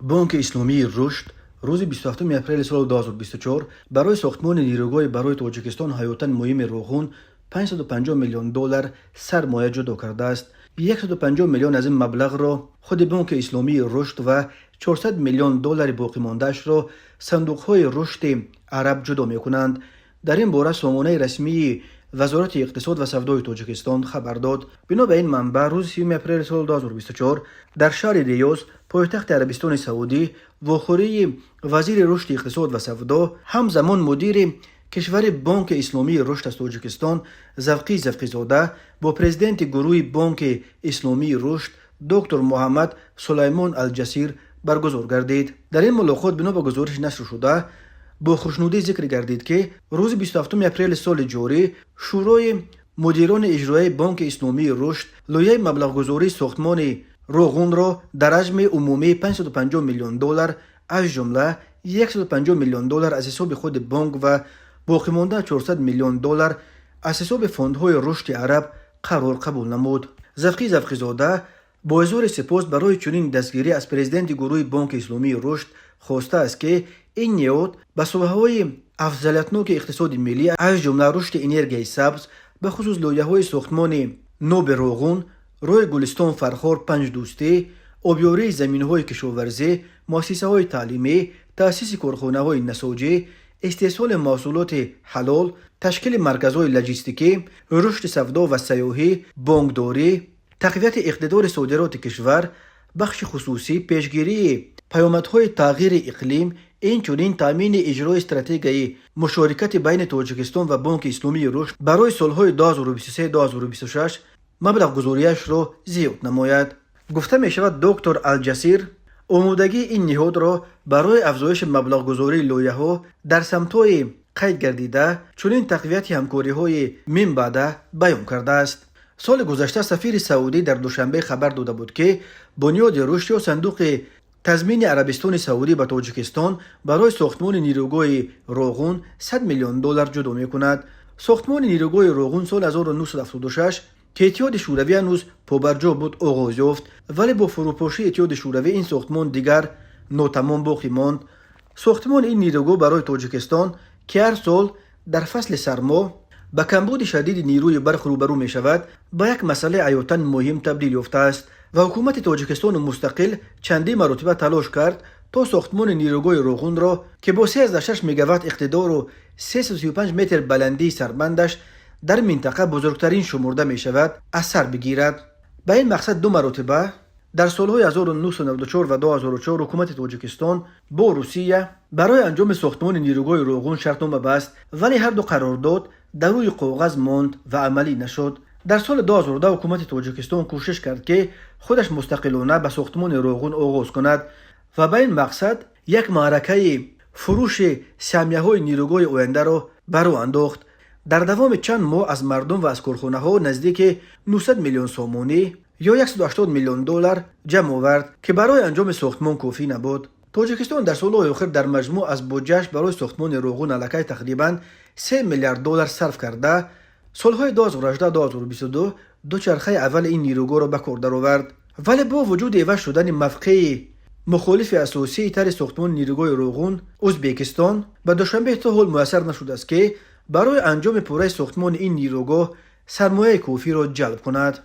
بانک اسلامی رشد روز 27 اپریل سال 2024 برای ساختمان نیروگاه برای تاجیکستان حیاتاً مهم روغون 550 میلیون دلار سرمایه جدا کرده است. 150 میلیون از این مبلغ را خود بانک اسلامی رشد و 400 میلیون دلار باقی مانده‌اش را صندوق‌های رشد عرب جدا می‌کنند. در این باره سامانه رسمی وزارت اقتصاد و سودای تاجیکستان خبر داد. بنا به این منبع روز 30 اپریل سال 2024 در شهر ریاض پایتخت عربستان سعودی واخوری وزیر رشد اقتصاد و سودا همزمان مدیر کشور بانک اسلامی رشد از تاجیکستان زفقی زاده با پرزیدنت گروه بانک اسلامی رشد دکتر محمد سلیمان الجسیر برگزار گردید. در این ملاقات بنا به گزارش نشر شده با خوشنودی ذکر گردید که روز 27 اپریل سال جاری شورای مدیران اجرایی بانک اسلامی رشد لایحه مبلغ گذاری ساختمان روغون را در حجم عمومی 550 میلیون دلار از جمله 150 میلیون دلار از حساب خود بانک و باقی مانده 400 میلیون دلار از حساب فاندهای رشد عرب قرار قبول نمود. زفقی زاده با اظهار سپاس برای چنین دستگیری از پرزیدنت گروه بانک اسلامی رشد خواسته است که این نهاد به ساحه‌های افضلیتناک اقتصاد ملی از جمله رشد انرژی سبز به خصوص لایحه‌های ساختمان نو روغون، روی گلستان فرخار 5 دوستی، آبیاری زمین‌های کشاورزی، مؤسسه‌های تعلیمی، تأسیس کارخانه‌های نساجی، استحصال محصولات حلال، تشکیل مرکزهای لوجستیکی، رشد سودا و سیاحی، بانکداری، تقویت اقتدار صادرات کشور، بخش خصوصی، پیشگیری پیامدهای تغییر اقلیم، اینچنین تامین اجرای استراتژی مشارکت بین تاجیکستان و بانک اسلامی رشد برای سالهای 2023-2026 مبلغ گذاریش را زیاد نماید. گفته می شود دکتر الجسیر آمادگی این نهاد را برای افزایش مبلغ گذاری لایحه‌ها در سمت‌های قید گردیده چنین تقویت همکاری‌های من بعد بیان کرده است. سال گذشته سفیر سعودی در دوشنبه خبر داده بود که بنیاد رشد یا صندوق تضمین عربستان سعودی به تاجیکستان برای ساختمان نیروگاه روغون 100 میلیون دلار جدا می‌کند. ساختمان نیروگاه روغون سال 1976 که اتحاد شوروی هنوز پابرجا بود آغاز یافت، ولی با فروپاشی اتحاد شوروی این ساختمان دیگر ناتمام باقی ماند. ساختمان این نیروگاه برای تاجیکستان که هر سال در فصل سرما با کمبود شدید نیروی برق روبرو می شود با یک مسئله حیاتاً مهم تبدیل یافته است و حکومت تاجیکستان مستقل چندین مرتبه تلاش کرد تا ساختمان نیروگاه روغون را که با 3.6 مگاوات اقتدار و 335 متر بلندی سربندش در منطقه بزرگترین شمرده می شود از سر بگیرد. به این مقصد 2 مرتبه در سالهای 1994 و 2004 حکومت تاجیکستان با روسیه برای انجام ساختمان نیروگاه روغون شرطنامه بست، ولی هر دو قرارداد در روی کاغذ ماند و عملی نشد. در سال 2010 حکومت تاجیکستان کوشش کرد که خودش مستقلانه به ساختمان روغون آغاز کند و به این مقصد یک معرکه فروش سهمیه‌های نیروگاه آینده را برو انداخت. در دوام چند ماه از مردم و از کارخانه‌ها نزدیک 900 میلیون سامانی یا 180 میلیون دلار جمع آورد که برای انجام ساختمان کافی نبود. تاجیکستان در سالهای آخر در مجموع از بودجه‌اش برای ساختمان روغون علاقه تقریباً 3 میلیارد دلار صرف کرده سالهای 2018-2022 دو چرخه اول این نیروگاه را به کار درآورد، ولی با وجود عوض شدن موقع مخالف اساسی تر ساختمان نیروگاه روغون ازبکستان به دوشنبه تا حال میسر نشده است که برای انجام پروژه ساختمان این نیروگاه سرمایه کافی را جلب کند.